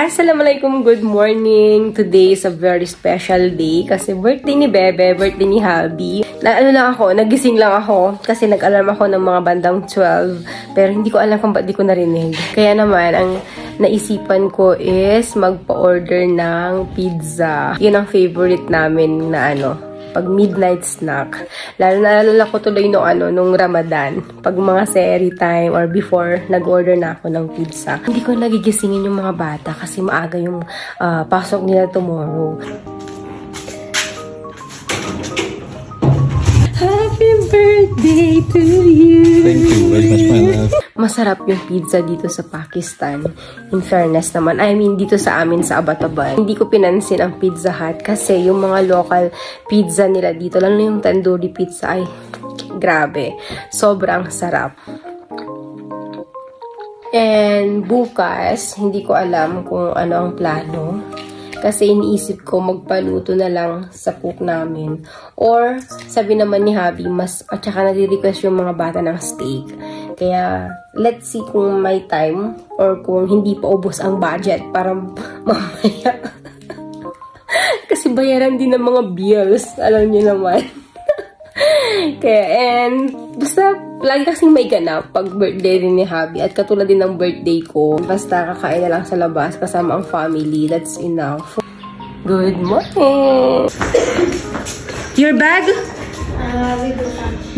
Assalamualaikum, good morning. Today is a very special day kasi birthday ni Bebe, birthday ni Habi. Nagising lang ako kasi nag-alarm ako ng mga bandang 12 pero hindi ko alam kung ba't di ko narinig. Kaya naman, ang naisipan ko is magpa-order ng pizza. Yun ang favorite namin na pag midnight snack. Naalala ko tuloy nung Ramadan. Pag mga seri time or before, nag-order na ako ng pizza. Hindi ko nagigisingin yung mga bata kasi maaga yung pasok nila tomorrow. Happy birthday to you! Thank you very much, my love. Masarap yung pizza dito sa Pakistan. In fairness naman, I mean dito sa amin sa Abbottabad. Hindi ko pinansin ang Pizza Hut kasi yung mga local pizza nila dito, lalo na yung tandoori pizza, ay grabe. Sobrang sarap. And bukas, hindi ko alam kung ano ang plano. Kasi iniisip ko magpaluto na lang sa cook namin. Or, sabi naman ni Habi, at saka nadi-request yung mga bata ng steak. Kaya, let's see kung may time or kung hindi pa ubos ang budget para mamaya. Kasi bayaran din ng mga bills. Alam niyo naman. Kaya, and, basta, lagi kasing may ganap pag birthday din ni Habi. At katulad din ng birthday ko. Basta kakain na lang sa labas kasama ang family. That's enough. Good morning! Your bag?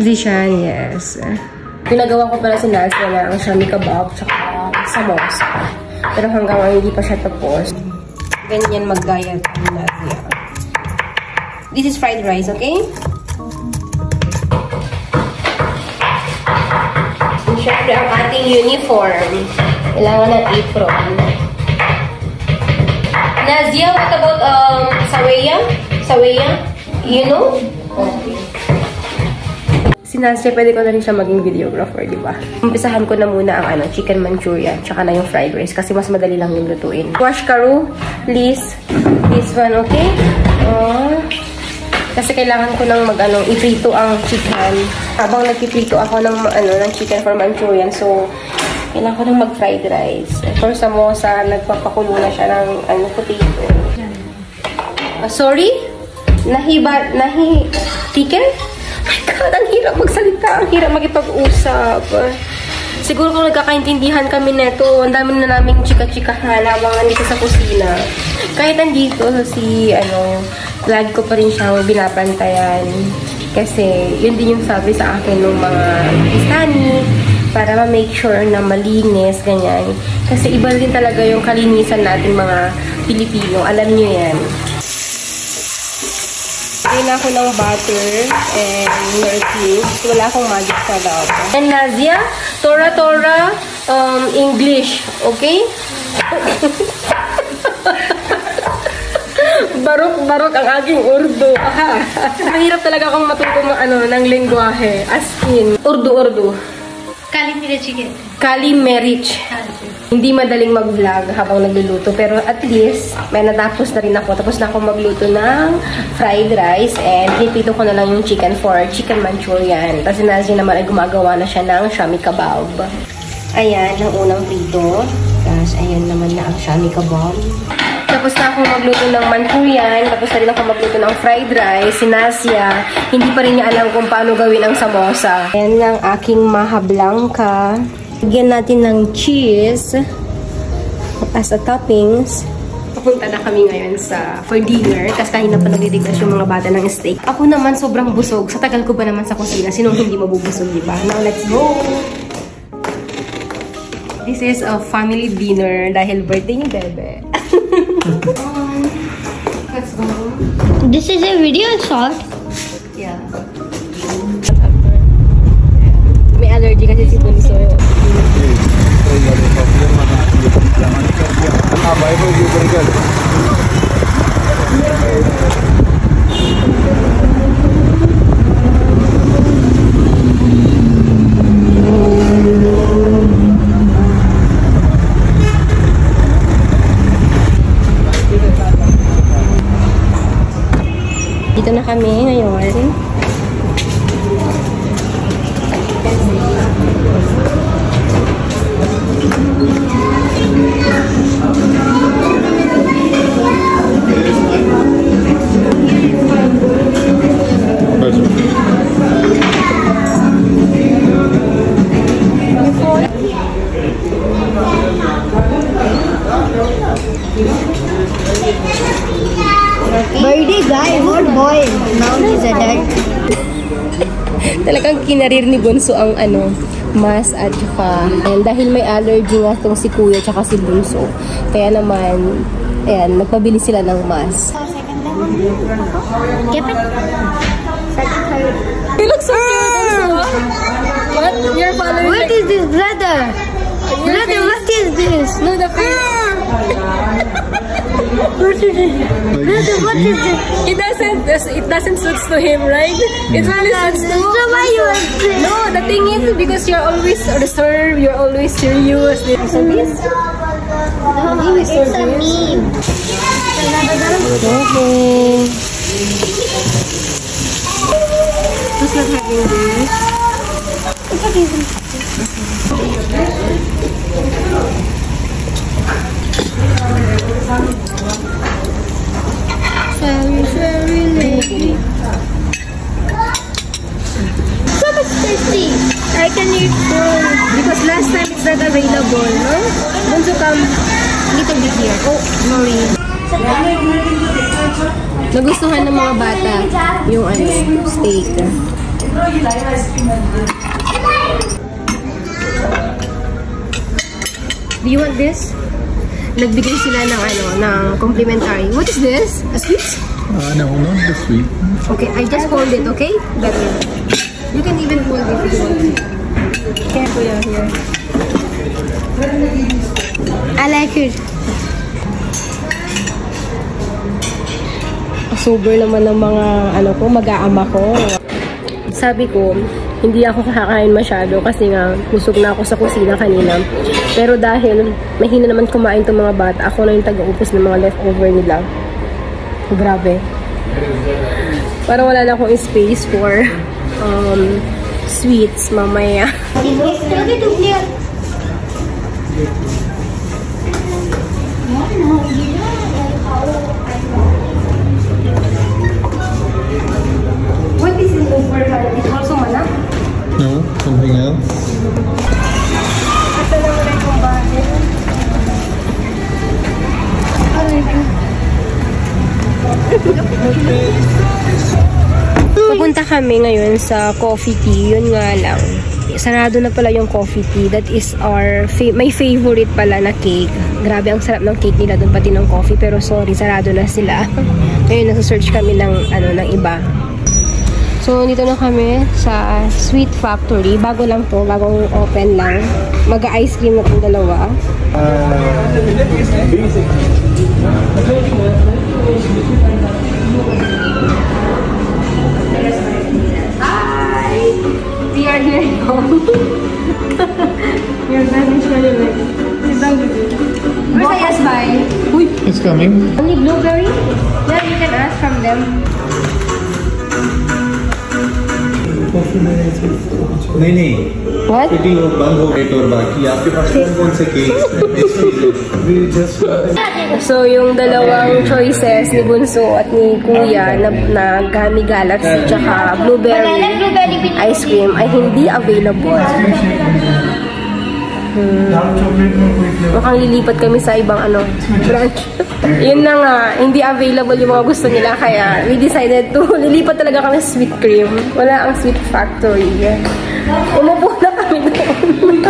Zishan, yes. Pinagawa ko pala si Nazia na ang shami kebab tsaka samosa. Pero hanggang ngayon hindi pa siya tapos. Ganyan mag-gaya ni Nazia. This is fried rice, okay? Siyempre, ang ating uniform. Kailangan ng apron. Nazia, what about Saweya? Saweya? You know? Okay. Si Nazia, pwede ko na rin siya maging videographer, di ba? Umpisahan ko na muna ang chicken manchurian, tsaka na yung fried rice, kasi mas madali lang yung lutuin. Wash karu, please. This one, okay? Kasi kailangan ko nang iprito ang chicken. Habang nagpiprito ako ng chicken for manchurian, so kailangan ko nang mag-fried rice. For samosa, nagpapakulo na siya ng potato. Sorry? Chicken? My God, ang hirap magsalita, ang hirap magipag-usap. Siguro kung nagkakaintindihan kami neto, ang dami na naming chika-chikahan habang nandito sa kusina. Kahit nandito lagi ko pa rin siyang binapantayan. Kasi yun din yung sabi sa akin ng mga Pakistani para ma-make sure na malinis, ganyan. Kasi iba din talaga yung kalinisan natin mga Pilipino. Alam nyo yan. Lagyan ako ng butter and nor cubes. Wala akong magic sa loob. And Nazia, Tora, English. Okay? Barok ang aking Urdu. Mahirap talaga akong matuto ng lengguwahe. As in, Urdu. Kali Merich. Hindi madaling mag-vlog habang nagluluto. Pero at least, may natapos na rin ako. Tapos na ako magluto ng fried rice. And pinipito ko na lang yung chicken for chicken manchurian. Tapos si Nazia naman ay gumagawa na siya ng shami kebab. Ayan, ang unang prito. Tapos ayan naman na ang shami kebab. Tapos na ako magluto ng manchurian. Tapos na rin ako magluto ng fried rice. Si Nazia, hindi pa rin niya alam kung paano gawin ang samosa. Ayan ang aking maha blanca. Lagyan natin ng cheese as a toppings. Papunta na kami ngayon for dinner. Kasi kanina pa nagdidignas yung mga bata ng steak. Ako naman sobrang busog. Sa tagal ko ba naman sa kusina? Sinong hindi mabubusog, diba? Now, let's go! This is a family dinner dahil birthday ni Bebe. Let's go. This is a video shot. Yeah. May allergy kasi si Bunso. Dito na kami ngayon. Birthday guy, what boy? Now he's a dad. Talagang kinarir ni Bunso ang mas at saka dahil may allergy nga itong si Kuya at si Bunso. Kaya naman, ayan, nagpabili sila ng mas. Keep it. You look so cute also. What? Your father What is this, brother? Brother, what is this? No, the face. What is it? Brother, what is this? It doesn't suit to him, right? It only suits to So why you are saying? No, the thing is because you're always reserved, you're always serious. So this? No, it's a meme. Okay. Who's not having this? Very lady. So much tasty. I can eat food. Because last time it's not available, no? Bunso, come little bit here. Oh, sorry. Nagustuhan ng mga bata yung steak. Do you want this? Nagbigay sila ng complimentary. What is this? A sweet? No, not the sweet. Okay, I just hold it, okay? Better. You can even hold it if you want. Okay, Kuya, here. I like it. Sober naman ng mga mag-aama ko. Sabi ko, hindi ako kakain masyado kasi nga busog na ako sa kusina kanina. Pero dahil mahina naman kumain itong mga bata, ako na yung taga-upos ng mga leftover nila. Grabe. Parang wala na akong space for sweets mamaya. What is in over her? It's also manok? No, something else. Ito lang ulit yung bahay. Pupunta kami ngayon sa coffee tea. Yun nga lang. Sarado na pala yung coffee tea. That is our my favorite pala na cake. Grabe, ang sarap ng cake nila doon, pati ng coffee. Pero sorry, sarado na sila. Ngayon, nasa-search kami ng iba. So, dito na kami sa Sweet Factory. Bago lang to, bagong open lang. Mag-ice cream na itong dalawa. Hi! We are here now. Your dad is really like, sit down with you. Where's the yes by? Uy! It's coming. Only blueberry? Yeah, you can ask from them. नहीं What? Fitting बंद हो गई और बाकी आपके पास कौन से cakes So, yung dalawang choices ni Bunso at ni Kuya na Gummy Galaxy tsaka blueberry ice cream ay hindi available. Mukhang lilipat kami sa ibang branch. Yun na nga, hindi available yung mga gusto nila, kaya we decided to lilipat talaga kami sa sweet cream. Wala ang Sweet Factory. Umupo na kami doon.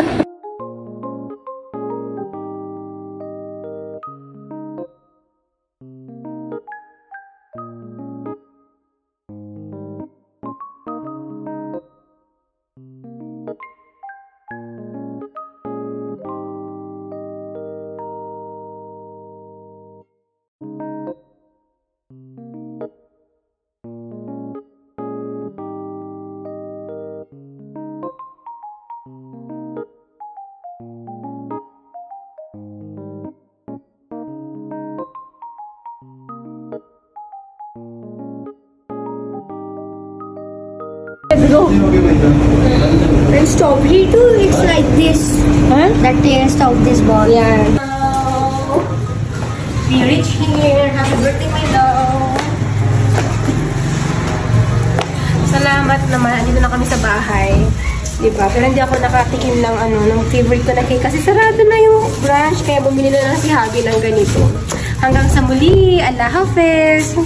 Let's go. And strawberry too, it's like this. Huh? The taste of this ball. Yeah. We reach here. Happy birthday, my love. Salamat naman. Andito na kami sa bahay. Diba? Pero hindi ako nakatikim ng ng favorite ko na cake kasi sarado na yung branch kaya bumili na lang si Habi ng ganito. Hanggang sa muli, Allah Hafiz!